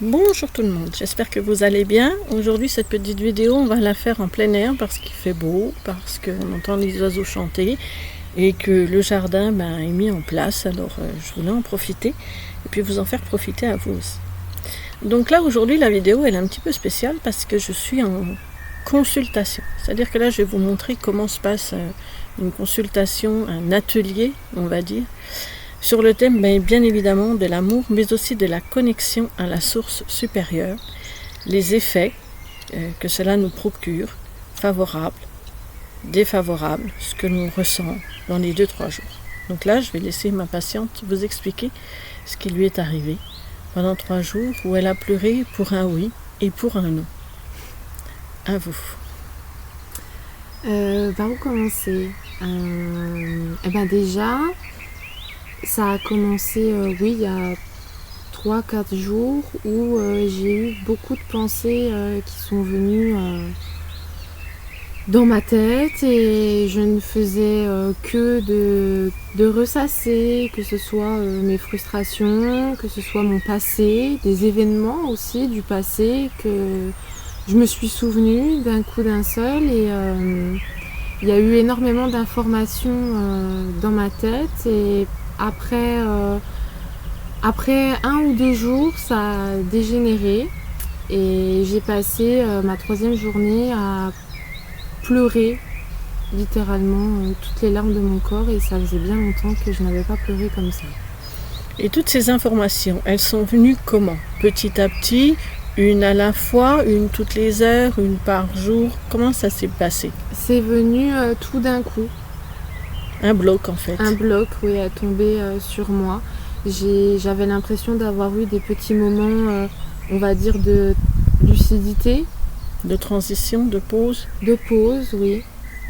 Bonjour tout le monde, j'espère que vous allez bien. Aujourd'hui cette petite vidéo on va la faire en plein air parce qu'il fait beau, parce qu'on entend les oiseaux chanter et que le jardin est mis en place, alors je voulais en profiter et puis vous en faire profiter à vous aussi. Donc là aujourd'hui la vidéo elle est un petit peu spéciale parce que je suis en consultation, c'est-à-dire que là je vais vous montrer comment se passe une consultation, un atelier on va dire, sur le thème bien évidemment de l'amour, mais aussi de la connexion à la source supérieure, les effets que cela nous procure, favorables, défavorables, ce que l'on ressent dans les 2-3 jours. Donc là, je vais laisser ma patiente vous expliquer ce qui lui est arrivé pendant 3 jours où elle a pleuré pour un oui et pour un non. À vous. Par où commencer déjà, ça a commencé, il y a 3-4 jours où j'ai eu beaucoup de pensées qui sont venues dans ma tête et je ne faisais que de ressasser, que ce soit mes frustrations, que ce soit mon passé, des événements aussi du passé que je me suis souvenue d'un coup d'un seul et il y a eu énormément d'informations dans ma tête et après 1 ou 2 jours, ça a dégénéré et j'ai passé ma 3e journée à pleurer littéralement toutes les larmes de mon corps et ça faisait bien longtemps que je n'avais pas pleuré comme ça. Et toutes ces informations, elles sont venues comment? Petit à petit, une à la fois, une toutes les heures, une par jour? Comment ça s'est passé? C'est venu tout d'un coup. Un bloc en fait. Un bloc, oui, a tombé sur moi. J'avais l'impression d'avoir eu des petits moments, on va dire, de lucidité. De transition, de pause? De pause, oui.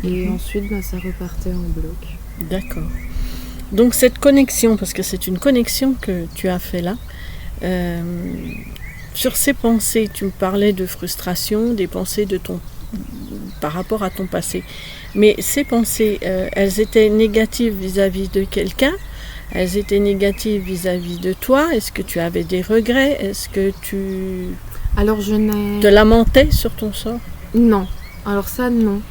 Et ensuite, ça repartait en bloc. D'accord. Donc cette connexion, parce que c'est une connexion que tu as fait là, sur ces pensées, tu me parlais de frustration, des pensées par rapport à ton passé. Mais ces pensées, elles étaient négatives vis-à-vis de quelqu'un? Elles étaient négatives vis-à-vis de toi? Est-ce que tu avais des regrets? Est-ce que tu te lamentais sur ton sort? Non. Alors ça, non.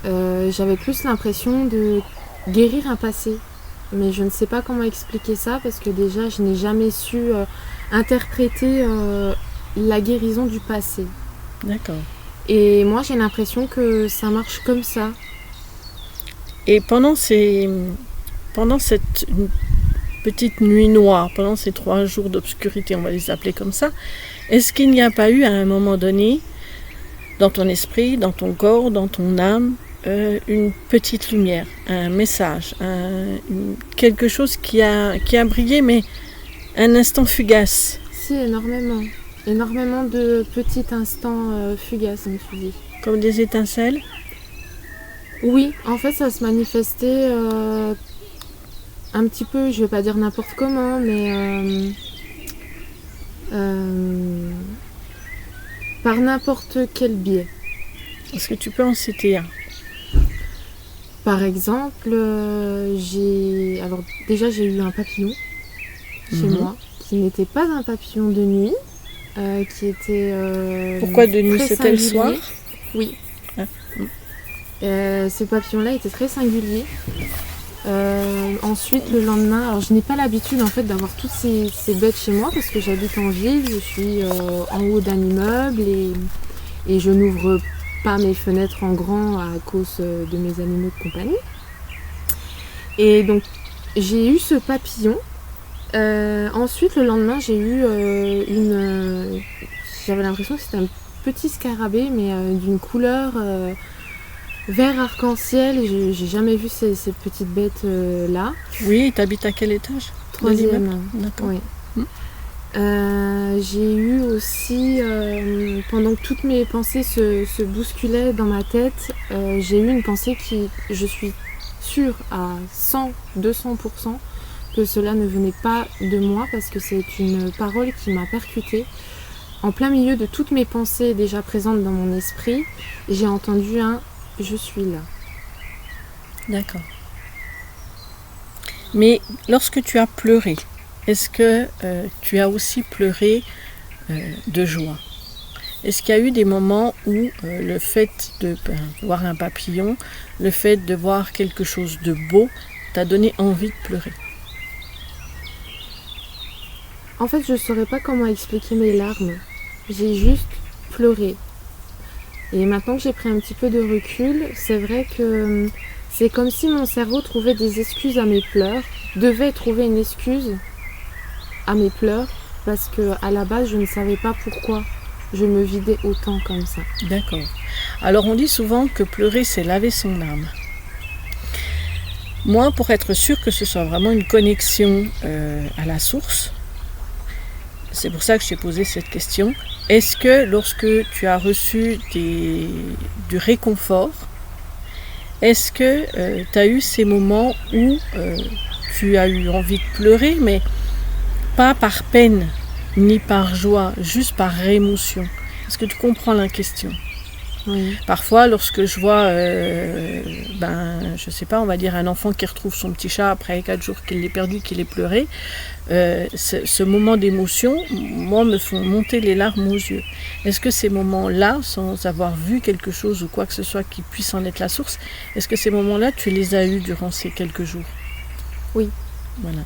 J'avais plus l'impression de guérir un passé. Mais je ne sais pas comment expliquer ça parce que déjà, je n'ai jamais su interpréter la guérison du passé. D'accord. Et moi, j'ai l'impression que ça marche comme ça. Et pendant cette petite nuit noire, pendant ces 3 jours d'obscurité, on va les appeler comme ça, est-ce qu'il n'y a pas eu à un moment donné, dans ton esprit, dans ton corps, dans ton âme, une petite lumière, un message, quelque chose qui a brillé, mais un instant fugace? Si, énormément. Énormément de petits instants fugaces, comme tu dis. Comme des étincelles? Oui, en fait, ça se manifestait un petit peu, je vais pas dire n'importe comment, mais par n'importe quel biais. Est-ce que tu peux en citer un? Par exemple, j'ai eu un papillon chez moi, qui n'était pas un papillon de nuit, qui était Pourquoi de nuit? C'était le soir? Oui. Ce papillon-là était très singulier. Ensuite, le lendemain, alors je n'ai pas l'habitude en fait d'avoir toutes ces bêtes chez moi parce que j'habite en ville, je suis en haut d'un immeuble et je n'ouvre pas mes fenêtres en grand à cause de mes animaux de compagnie. Et donc j'ai eu ce papillon. Ensuite, le lendemain, j'ai eu j'avais l'impression que c'était un petit scarabée, mais d'une couleur vert arc-en-ciel. J'ai jamais vu ces petites bêtes là. Oui, tu habites à quel étage? 3e. D'accord. Oui. J'ai eu aussi, pendant que toutes mes pensées se bousculaient dans ma tête, j'ai eu une pensée qui, je suis sûre à 200% que cela ne venait pas de moi parce que c'est une parole qui m'a percutée. En plein milieu de toutes mes pensées déjà présentes dans mon esprit, j'ai entendu un « je suis là ». D'accord. Mais lorsque tu as pleuré, est-ce que tu as aussi pleuré de joie? Est-ce qu'il y a eu des moments où le fait de voir un papillon, le fait de voir quelque chose de beau, t'a donné envie de pleurer? En fait, je ne saurais pas comment expliquer mes larmes. J'ai juste pleuré. Et maintenant que j'ai pris un petit peu de recul, c'est vrai que c'est comme si mon cerveau trouvait des excuses à mes pleurs, devait trouver une excuse à mes pleurs, parce qu'à la base, je ne savais pas pourquoi je me vidais autant comme ça. D'accord. Alors on dit souvent que pleurer, c'est laver son âme. Moi, pour être sûr que ce soit vraiment une connexion à la source, c'est pour ça que je t'ai posé cette question. Est-ce que lorsque tu as reçu du réconfort, est-ce que tu as eu ces moments où tu as eu envie de pleurer, mais pas par peine ni par joie, juste par émotion? Est-ce que tu comprends la question? Oui. Parfois, lorsque je vois, je sais pas, on va dire un enfant qui retrouve son petit chat après 4 jours qu'il l'ait perdu, qu'il ait pleuré, ce moment d'émotion, moi, me font monter les larmes aux yeux. Est-ce que ces moments-là, sans avoir vu quelque chose ou quoi que ce soit qui puisse en être la source, est-ce que ces moments-là, tu les as eus durant ces quelques jours? Oui. Voilà.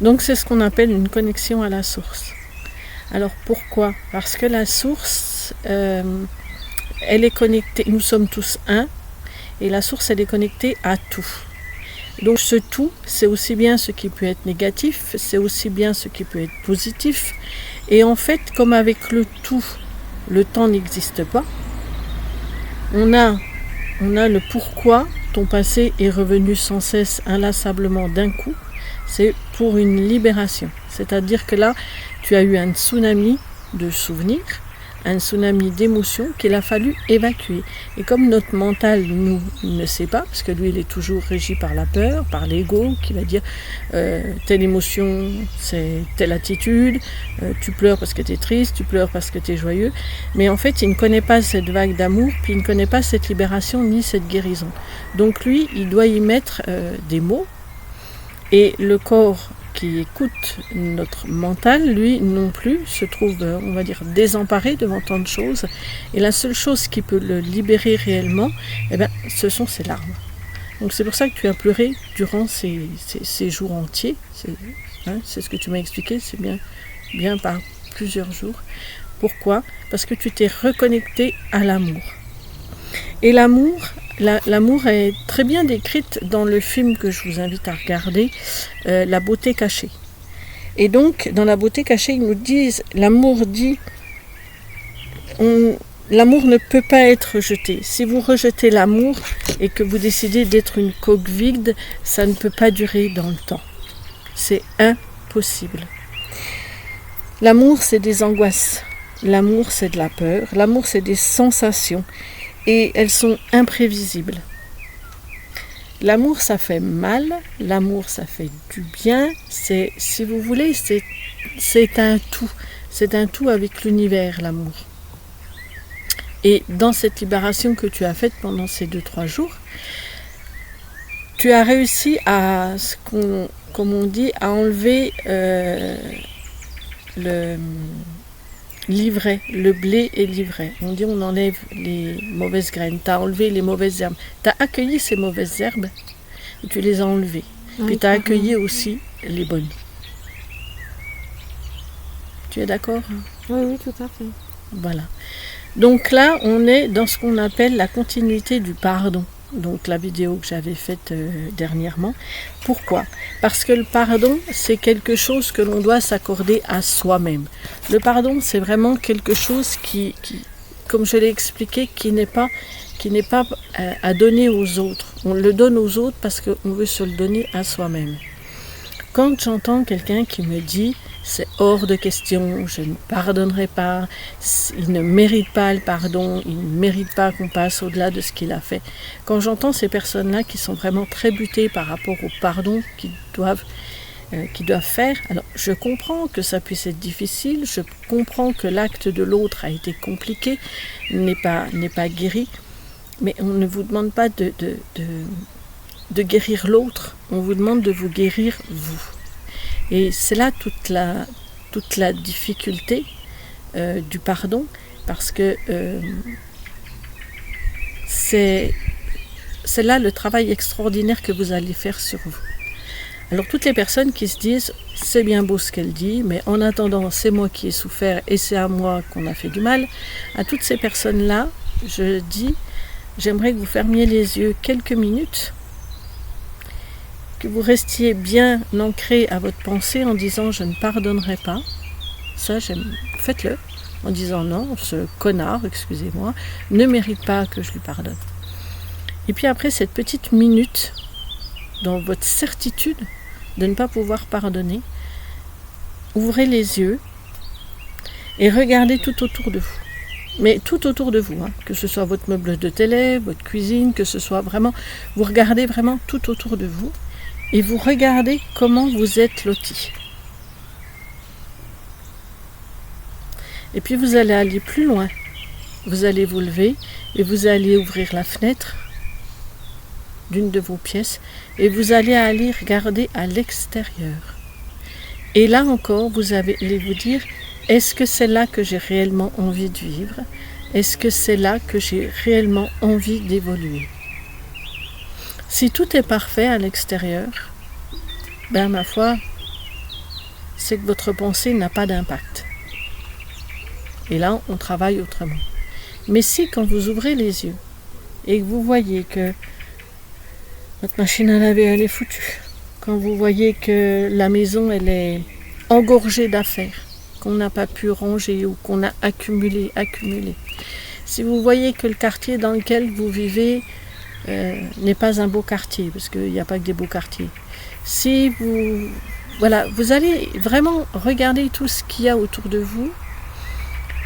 Donc, c'est ce qu'on appelle une connexion à la source. Alors, pourquoi? Parce que la source, elle est connectée, nous sommes tous un, et la source, elle est connectée à tout. Donc ce tout, c'est aussi bien ce qui peut être négatif, c'est aussi bien ce qui peut être positif. Et en fait, comme avec le tout, le temps n'existe pas, on a le pourquoi ton passé est revenu sans cesse, inlassablement d'un coup. C'est pour une libération. C'est-à-dire que là, tu as eu un tsunami de souvenirs, un tsunami d'émotions qu'il a fallu évacuer. Et comme notre mental, nous, ne sait pas, parce que lui, il est toujours régi par la peur, par l'ego, qui va dire telle émotion, c'est telle attitude, tu pleures parce que tu es triste, tu pleures parce que tu es joyeux. Mais en fait, il ne connaît pas cette vague d'amour, puis il ne connaît pas cette libération ni cette guérison. Donc lui, il doit y mettre des mots, et le corps qui écoute notre mental, lui non plus, se trouve, on va dire, désemparé devant tant de choses. Et la seule chose qui peut le libérer réellement, ce sont ses larmes. Donc c'est pour ça que tu as pleuré durant ces jours entiers. C'est ce que tu m'as expliqué, c'est bien par plusieurs jours. Pourquoi? Parce que tu t'es reconnecté à l'amour. Et l'amour est très bien décrite dans le film que je vous invite à regarder, La beauté cachée. Et donc, dans La beauté cachée, ils nous disent, l'amour dit, l'amour ne peut pas être rejeté. Si vous rejetez l'amour et que vous décidez d'être une coque vide, ça ne peut pas durer dans le temps. C'est impossible. L'amour, c'est des angoisses. L'amour, c'est de la peur. L'amour, c'est des sensations. Et elles sont imprévisibles. L'amour, ça fait mal, l'amour, ça fait du bien, si vous voulez, c'est un tout. C'est un tout avec l'univers, l'amour. Et dans cette libération que tu as faite pendant ces 2-3 jours, tu as réussi à, comme on dit, à enlever l'ivraie, le blé est l'ivraie. On dit on enlève les mauvaises graines. Tu as enlevé les mauvaises herbes. Tu as accueilli ces mauvaises herbes et tu les as enlevées. Oui, puis tu as accueilli aussi les bonnes. Tu es d'accord? Oui, tout à fait. Voilà. Donc là, on est dans ce qu'on appelle la continuité du pardon. Donc la vidéo que j'avais faite dernièrement. Pourquoi? Parce que le pardon, c'est quelque chose que l'on doit s'accorder à soi-même. Le pardon, c'est vraiment quelque chose qui comme je l'ai expliqué, qui n'est pas à donner aux autres. On le donne aux autres parce qu'on veut se le donner à soi-même. Quand j'entends quelqu'un qui me dit « c'est hors de question, je ne pardonnerai pas, il ne mérite pas le pardon, il ne mérite pas qu'on passe au-delà de ce qu'il a fait », quand j'entends ces personnes-là qui sont vraiment très butées par rapport au pardon qu'ils doivent faire, alors je comprends que ça puisse être difficile, je comprends que l'acte de l'autre a été compliqué, n'est pas guéri, mais on ne vous demande pas de guérir l'autre, on vous demande de vous guérir vous. Et c'est là toute la difficulté du pardon, parce que c'est là le travail extraordinaire que vous allez faire sur vous. Alors toutes les personnes qui se disent « c'est bien beau ce qu'elle dit, mais en attendant c'est moi qui ai souffert et c'est à moi qu'on a fait du mal », à toutes ces personnes-là, je dis « j'aimerais que vous fermiez les yeux quelques minutes, que vous restiez bien ancré à votre pensée en disant « je ne pardonnerai pas ». Ça, faites-le en disant « non, ce connard, excusez-moi, ne mérite pas que je lui pardonne ». Et puis après cette petite minute, dans votre certitude de ne pas pouvoir pardonner, ouvrez les yeux et regardez tout autour de vous. Mais tout autour de vous, hein, que ce soit votre meuble de télé, votre cuisine, que ce soit vraiment, vous regardez vraiment tout autour de vous et vous regardez comment vous êtes loti. Et puis vous allez aller plus loin. Vous allez vous lever et vous allez ouvrir la fenêtre d'une de vos pièces et vous allez aller regarder à l'extérieur. Et là encore, vous allez vous dire, est-ce que c'est là que j'ai réellement envie de vivre? Est-ce que c'est là que j'ai réellement envie d'évoluer? Si tout est parfait à l'extérieur, ben ma foi, c'est que votre pensée n'a pas d'impact. Et là, on travaille autrement. Mais si, quand vous ouvrez les yeux et que vous voyez que votre machine à laver, elle est foutue, quand vous voyez que la maison, elle est engorgée d'affaires, qu'on n'a pas pu ranger ou qu'on a accumulé, si vous voyez que le quartier dans lequel vous vivez n'est pas un beau quartier, parce qu'il n'y a pas que des beaux quartiers, si vous... Voilà, vous allez vraiment regarder tout ce qu'il y a autour de vous.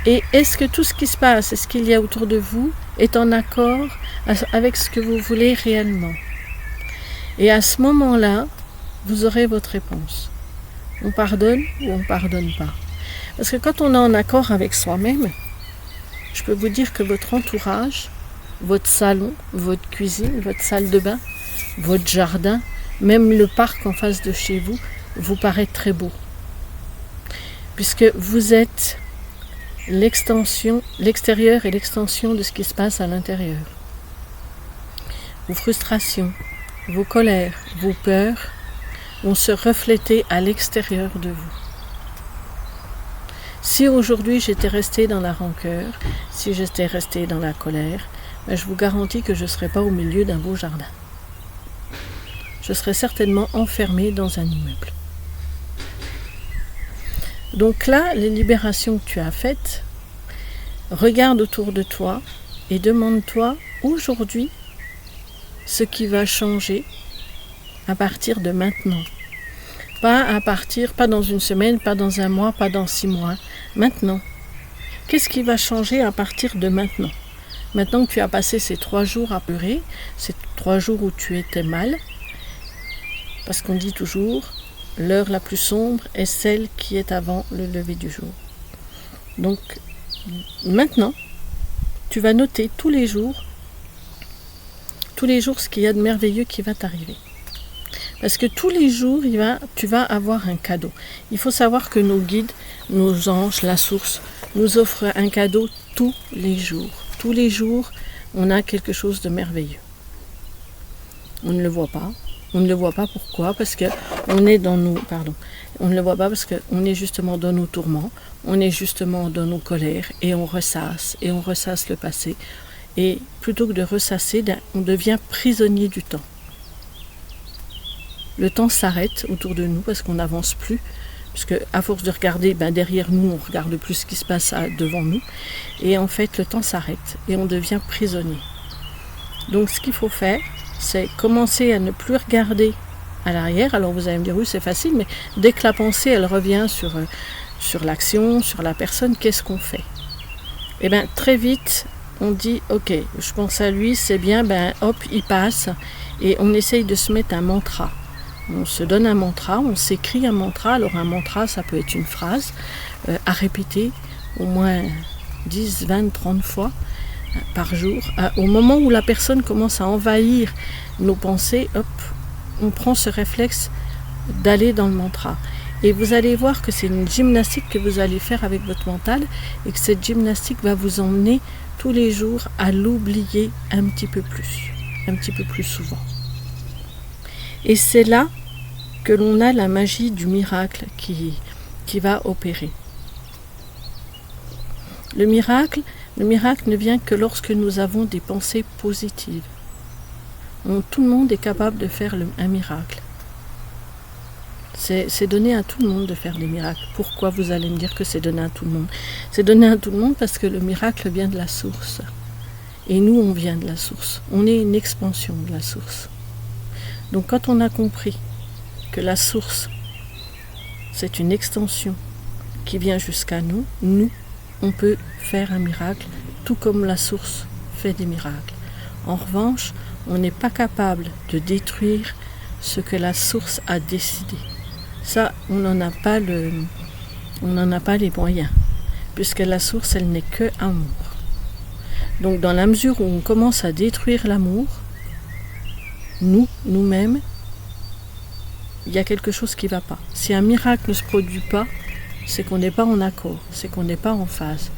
Et est-ce que tout ce qui se passe, est-ce qu'il y a autour de vous, est en accord avec ce que vous voulez réellement? Et à ce moment-là, vous aurez votre réponse. On pardonne ou on ne pardonne pas? Parce que quand on est en accord avec soi-même, je peux vous dire que votre entourage, votre salon, votre cuisine, votre salle de bain, votre jardin, même le parc en face de chez vous, vous paraît très beau. Puisque vous êtes l'extérieur et l'extension de ce qui se passe à l'intérieur. Vos frustrations, vos colères, vos peurs vont se refléter à l'extérieur de vous. Si aujourd'hui j'étais restée dans la rancœur, si j'étais restée dans la colère, ben je vous garantis que je ne serais pas au milieu d'un beau jardin. Je serais certainement enfermée dans un immeuble. Donc là, les libérations que tu as faites, regarde autour de toi et demande-toi aujourd'hui ce qui va changer à partir de maintenant. Pas dans une semaine, pas dans un mois, pas dans 6 mois. Maintenant. Qu'est-ce qui va changer à partir de maintenant? Maintenant que tu as passé ces 3 jours à pleurer, ces 3 jours où tu étais mal, parce qu'on dit toujours, l'heure la plus sombre est celle qui est avant le lever du jour. Donc, maintenant, tu vas noter tous les jours ce qu'il y a de merveilleux qui va t'arriver. Parce que tous les jours, tu vas avoir un cadeau. Il faut savoir que nos guides, nos anges, la source, nous offrent un cadeau tous les jours. Tous les jours, on a quelque chose de merveilleux. On ne le voit pas. On ne le voit pas pourquoi? Parce que on est dans nos... On ne le voit pas parce qu'on est justement dans nos tourments, on est justement dans nos colères et on ressasse le passé. Et plutôt que de ressasser, on devient prisonnier du temps. Le temps s'arrête autour de nous parce qu'on n'avance plus. Parce qu'à force de regarder derrière nous, on ne regarde plus ce qui se passe devant nous. Et en fait, le temps s'arrête et on devient prisonnier. Donc ce qu'il faut faire, c'est commencer à ne plus regarder à l'arrière. Alors vous allez me dire, oui, c'est facile, mais dès que la pensée, elle revient sur l'action, sur la personne, qu'est-ce qu'on fait? Et bien, très vite, on dit, ok, je pense à lui, c'est bien, hop, il passe. Et on essaye de se mettre un mantra. On se donne un mantra, on s'écrit un mantra. Alors un mantra, ça peut être une phrase à répéter au moins 10, 20, 30 fois par jour. Au moment où la personne commence à envahir nos pensées, hop, on prend ce réflexe d'aller dans le mantra. Et vous allez voir que c'est une gymnastique que vous allez faire avec votre mental et que cette gymnastique va vous emmener tous les jours à l'oublier un petit peu plus souvent. Et c'est là que l'on a la magie du miracle qui va opérer. Le miracle ne vient que lorsque nous avons des pensées positives. Tout le monde est capable de faire un miracle. C'est donné à tout le monde de faire des miracles. Pourquoi vous allez me dire que c'est donné à tout le monde? C'est donné à tout le monde parce que le miracle vient de la source. Et nous, on vient de la source. On est une expansion de la source. Donc quand on a compris que la source, c'est une extension qui vient jusqu'à nous, on peut faire un miracle, tout comme la source fait des miracles. En revanche, on n'est pas capable de détruire ce que la source a décidé. Ça, on n'en a pas les moyens, puisque la source, elle n'est que amour. Donc, dans la mesure où on commence à détruire l'amour, nous-mêmes, il y a quelque chose qui ne va pas. Si un miracle ne se produit pas, c'est qu'on n'est pas en accord, c'est qu'on n'est pas en phase.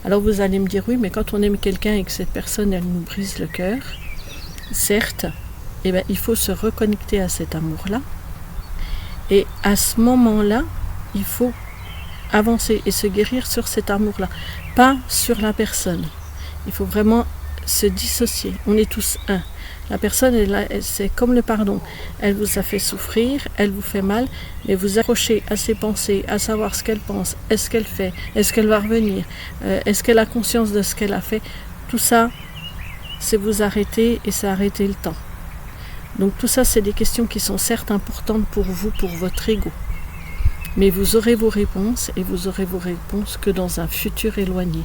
Alors vous allez me dire, oui, mais quand on aime quelqu'un et que cette personne, elle nous brise le cœur, certes, il faut se reconnecter à cet amour-là. Et à ce moment-là, il faut avancer et se guérir sur cet amour-là, pas sur la personne. Il faut vraiment se dissocier. On est tous un. La personne, c'est comme le pardon. Elle vous a fait souffrir, elle vous fait mal, mais vous accrochez à ses pensées, à savoir ce qu'elle pense, est-ce qu'elle fait, est-ce qu'elle va revenir, est-ce qu'elle a conscience de ce qu'elle a fait. Tout ça, c'est vous arrêter et c'est arrêter le temps. Donc tout ça, c'est des questions qui sont certes importantes pour vous, pour votre ego. Mais vous aurez vos réponses et vous aurez vos réponses que dans un futur éloigné.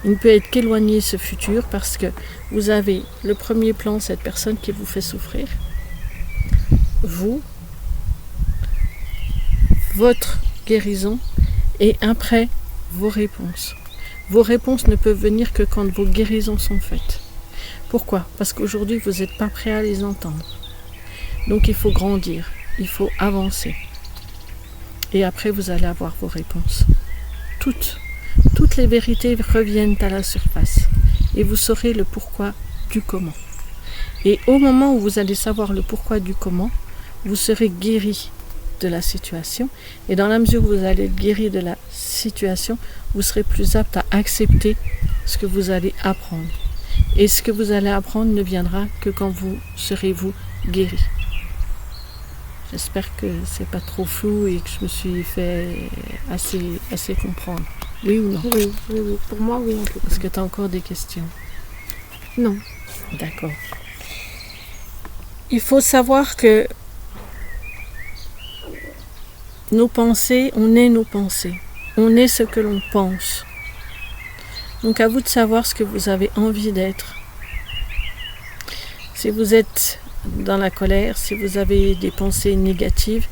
Il ne peut être qu'éloigné ce futur parce que vous avez le premier plan, cette personne qui vous fait souffrir, vous, votre guérison et après vos réponses. Vos réponses ne peuvent venir que quand vos guérisons sont faites. Pourquoi? Parce qu'aujourd'hui vous n'êtes pas prêt à les entendre. Donc il faut grandir, il faut avancer. Et après vous allez avoir vos réponses. Toutes les vérités reviennent à la surface et vous saurez le pourquoi du comment. Et au moment où vous allez savoir le pourquoi du comment, vous serez guéri de la situation et dans la mesure où vous allez être guéri de la situation, vous serez plus apte à accepter ce que vous allez apprendre. Et ce que vous allez apprendre ne viendra que quand vous serez guéri. J'espère que c'est pas trop flou et que je me suis fait assez comprendre. Oui ou non? Oui. Pour moi, oui. En tout cas. Est-ce que tu as encore des questions? Non. D'accord. Il faut savoir que nos pensées, on est nos pensées. On est ce que l'on pense. Donc à vous de savoir ce que vous avez envie d'être. Si vous êtes dans la colère, si vous avez des pensées négatives,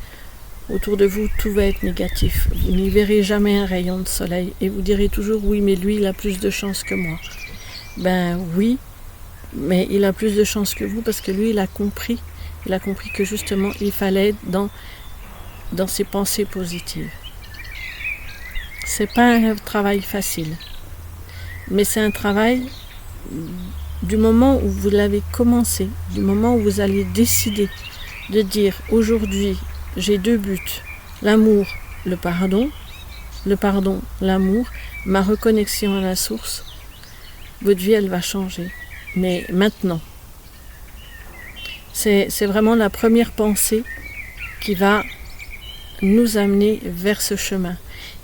autour de vous, tout va être négatif. Vous n'y verrez jamais un rayon de soleil. Et vous direz toujours, oui, mais lui, il a plus de chance que moi. Ben oui, mais il a plus de chance que vous parce que lui, il a compris que justement, il fallait être dans ses pensées positives. C'est pas un travail facile. Mais c'est un travail du moment où vous l'avez commencé, du moment où vous allez décider de dire, aujourd'hui, j'ai 2 buts, l'amour, le pardon, l'amour, ma reconnexion à la source, votre vie, elle va changer. Mais maintenant, c'est vraiment la première pensée qui va nous amener vers ce chemin.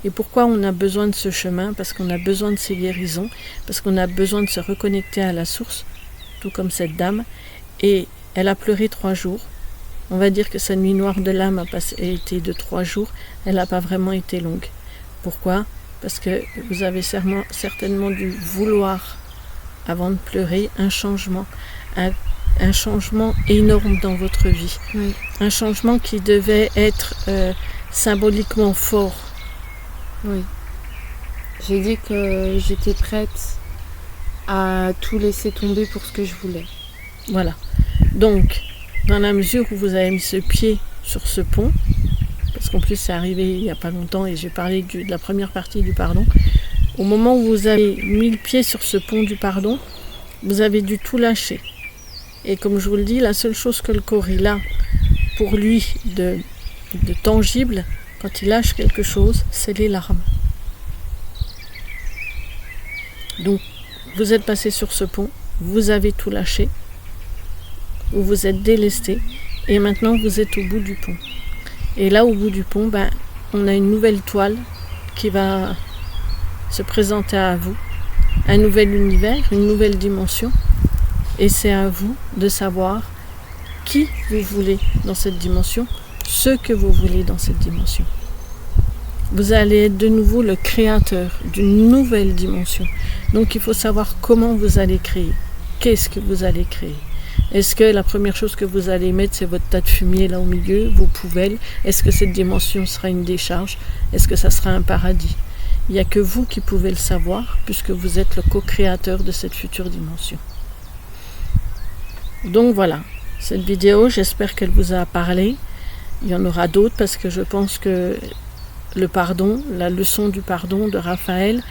Et pourquoi on a besoin de ce chemin? Parce qu'on a besoin de ces guérisons, parce qu'on a besoin de se reconnecter à la source, tout comme cette dame. Et elle a pleuré 3 jours. On va dire que sa nuit noire de l'âme a été de 3 jours. Elle n'a pas vraiment été longue. Pourquoi? Parce que vous avez certainement dû vouloir, avant de pleurer, un changement. Un changement énorme dans votre vie. Oui. Un changement qui devait être symboliquement fort. Oui. J'ai dit que j'étais prête à tout laisser tomber pour ce que je voulais. Voilà. Donc, dans la mesure où vous avez mis ce pied sur ce pont, parce qu'en plus c'est arrivé il n'y a pas longtemps et j'ai parlé de la première partie du pardon. Au moment où vous avez mis le pied sur ce pont du pardon, vous avez dû tout lâcher. Et comme je vous le dis, la seule chose que le corps il a pour lui de tangible, quand il lâche quelque chose, c'est les larmes. Donc, vous êtes passé sur ce pont, vous avez tout lâché, vous vous êtes délesté, et maintenant vous êtes au bout du pont. Et là, au bout du pont, on a une nouvelle toile qui va se présenter à vous, un nouvel univers, une nouvelle dimension, et c'est à vous de savoir qui vous voulez dans cette dimension, ce que vous voulez dans cette dimension. Vous allez être de nouveau le créateur d'une nouvelle dimension. Donc il faut savoir comment vous allez créer. Qu'est-ce que vous allez créer? Est-ce que la première chose que vous allez mettre, c'est votre tas de fumier là au milieu, vos poubelles? Est-ce que cette dimension sera une décharge? Est-ce que ça sera un paradis? Il n'y a que vous qui pouvez le savoir, puisque vous êtes le co-créateur de cette future dimension. Donc voilà, cette vidéo, j'espère qu'elle vous a parlé. Il y en aura d'autres parce que je pense que le pardon, la leçon du pardon de Raphaël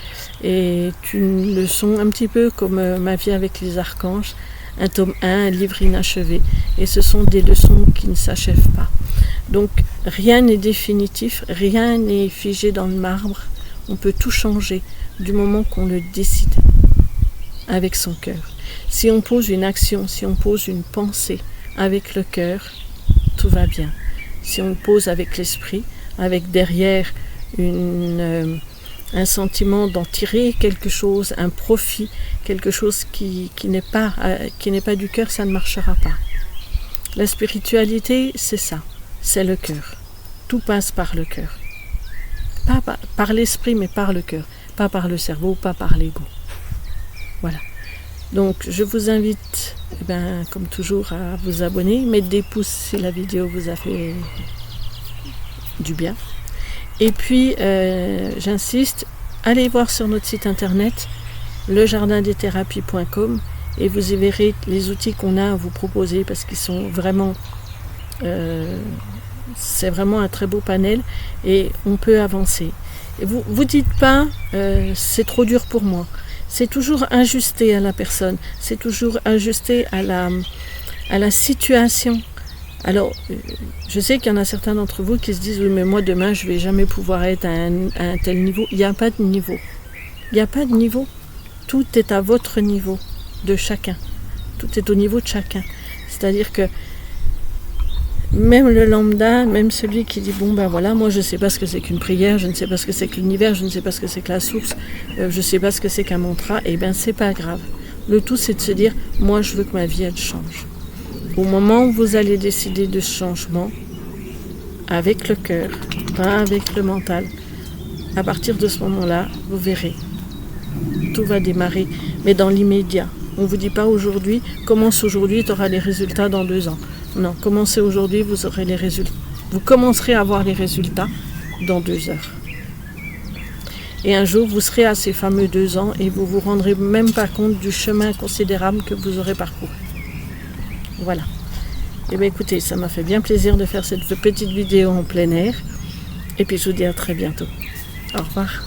est une leçon un petit peu comme Ma vie avec les archanges, un tome 1, un livre inachevé. Et ce sont des leçons qui ne s'achèvent pas. Donc rien n'est définitif, rien n'est figé dans le marbre. On peut tout changer du moment qu'on le décide avec son cœur. Si on pose une action, si on pose une pensée avec le cœur, tout va bien. Si on le pose avec l'esprit, avec derrière un sentiment d'en tirer quelque chose, un profit, quelque chose qui n'est pas du cœur, ça ne marchera pas. La spiritualité, c'est ça, c'est le cœur. Tout passe par le cœur. Pas par l'esprit, mais par le cœur. Pas par le cerveau, pas par l'ego. Voilà. Donc, je vous invite, comme toujours, à vous abonner, mettre des pouces si la vidéo vous a fait du bien. Et puis, j'insiste, allez voir sur notre site internet, lejardindesthérapies.com, et vous y verrez les outils qu'on a à vous proposer, parce qu'ils sont vraiment... c'est vraiment un très beau panel, et on peut avancer. Et vous dites pas, c'est trop dur pour moi. C'est toujours ajusté à la personne, c'est toujours ajusté à la situation. Alors, je sais qu'il y en a certains d'entre vous qui se disent « Oui, mais moi, demain, je ne vais jamais pouvoir être à un tel niveau. » Il n'y a pas de niveau. Il n'y a pas de niveau. Tout est à votre niveau de chacun. Tout est au niveau de chacun. C'est-à-dire que même le lambda, même celui qui dit « Bon, voilà, moi, je ne sais pas ce que c'est qu'une prière, je ne sais pas ce que c'est que l'univers, je ne sais pas ce que c'est que la source, je ne sais pas ce que c'est qu'un mantra. » Eh bien, c'est pas grave. Le tout, c'est de se dire « Moi, je veux que ma vie, elle change. » Au moment où vous allez décider de ce changement, avec le cœur, pas avec le mental, à partir de ce moment-là, vous verrez, tout va démarrer, mais dans l'immédiat. On ne vous dit pas aujourd'hui, commence aujourd'hui, tu auras les résultats dans 2 ans. Non, commencez aujourd'hui, vous aurez les résultats. Vous commencerez à avoir les résultats dans 2 heures. Et un jour, vous serez à ces fameux 2 ans et vous vous rendrez même pas compte du chemin considérable que vous aurez parcouru. Voilà. Et bien écoutez, ça m'a fait bien plaisir de faire cette petite vidéo en plein air. Et puis je vous dis à très bientôt. Au revoir.